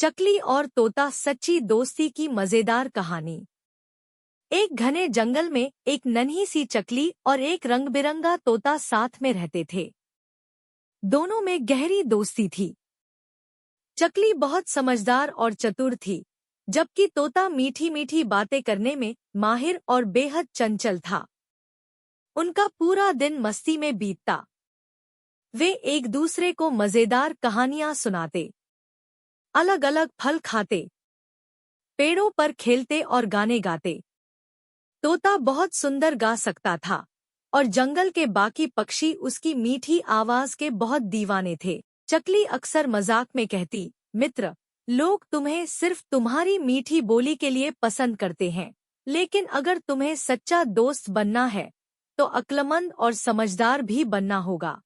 चकली और तोता सच्ची दोस्ती की मजेदार कहानी। एक घने जंगल में एक नन्ही सी चकली और एक रंग-बिरंगा तोता साथ में रहते थे। दोनों में गहरी दोस्ती थी। चकली बहुत समझदार और चतुर थी, जबकि तोता मीठी-मीठी बातें करने में माहिर और बेहद चंचल था। उनका पूरा दिन मस्ती में बीतता। वे एक दूसरे को मजेदार कहानियां सुनाते, अलग-अलग फल खाते, पेड़ों पर खेलते और गाने गाते। तोता बहुत सुंदर गा सकता था और जंगल के बाकी पक्षी उसकी मीठी आवाज के बहुत दीवाने थे। चकली अक्सर मजाक में कहती, मित्र, लोग तुम्हें सिर्फ तुम्हारी मीठी बोली के लिए पसंद करते हैं, लेकिन अगर तुम्हें सच्चा दोस्त बनना है तो अक्लमंद और समझदार भी बनना होगा।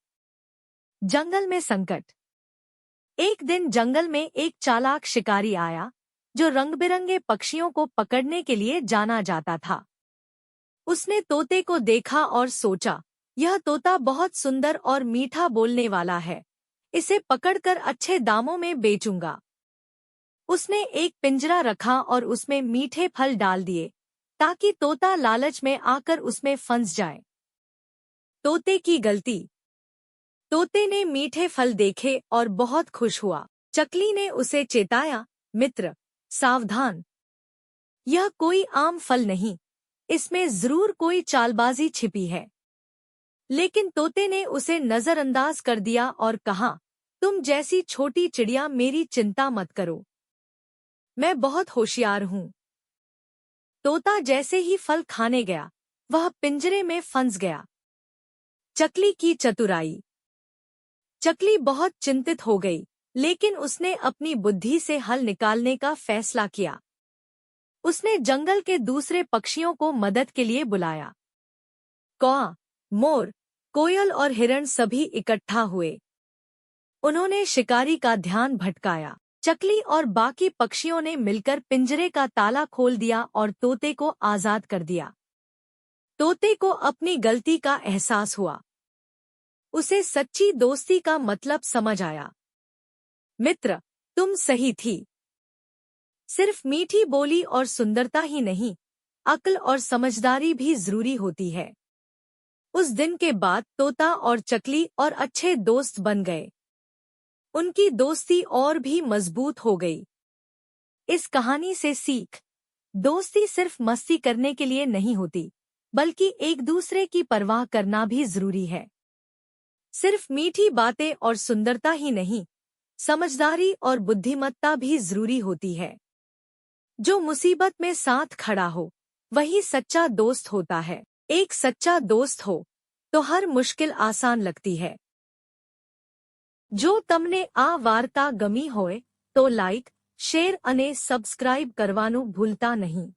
जंगल में संकट। एक दिन जंगल में एक चालाक शिकारी आया, जो रंग-बिरंगे पक्षियों को पकड़ने के लिए जाना जाता था। उसने तोते को देखा और सोचा, यह तोता बहुत सुंदर और मीठा बोलने वाला है, इसे पकड़कर अच्छे दामों में बेचूंगा। उसने एक पिंजरा रखा और उसमें मीठे फल डाल दिए, ताकि तोता लालच में आकर उसमें फंस जाए। तोते की गलती। तोते ने मीठे फल देखे और बहुत खुश हुआ। चकली ने उसे चेताया, मित्र, सावधान, यह कोई आम फल नहीं, इसमें जरूर कोई चालबाजी छिपी है। लेकिन तोते ने उसे नजरअंदाज कर दिया और कहा, तुम जैसी छोटी चिड़िया मेरी चिंता मत करो, मैं बहुत होशियार हूँ। तोता जैसे ही फल खाने गया, वह पिंजरे में फंस गया। चकली की चतुराई। चकली बहुत चिंतित हो गई, लेकिन उसने अपनी बुद्धि से हल निकालने का फैसला किया। उसने जंगल के दूसरे पक्षियों को मदद के लिए बुलाया। कौआ, मोर, कोयल और हिरण सभी इकट्ठा हुए। उन्होंने शिकारी का ध्यान भटकाया। चकली और बाकी पक्षियों ने मिलकर पिंजरे का ताला खोल दिया और तोते को आजाद कर दिया। तोते को अपनी गलती का एहसास हुआ। उसे सच्ची दोस्ती का मतलब समझ आया। मित्र, तुम सही थी। सिर्फ मीठी बोली और सुंदरता ही नहीं, अक्ल और समझदारी भी जरूरी होती है। उस दिन के बाद तोता और चकली और अच्छे दोस्त बन गए। उनकी दोस्ती और भी मजबूत हो गई। इस कहानी से सीख, दोस्ती सिर्फ मस्ती करने के लिए नहीं होती, बल्कि एक दूसरे की परवाह करना भी जरूरी है। सिर्फ मीठी बातें और सुंदरता ही नहीं, समझदारी और बुद्धिमत्ता भी जरूरी होती है। जो मुसीबत में साथ खड़ा हो, वही सच्चा दोस्त होता है। एक सच्चा दोस्त हो तो हर मुश्किल आसान लगती है। जो तमने आ वार्ता गमी होए तो लाइक, शेर અને સબસ્ક્રાઇબ કરવાનું ભૂલતા નહીં।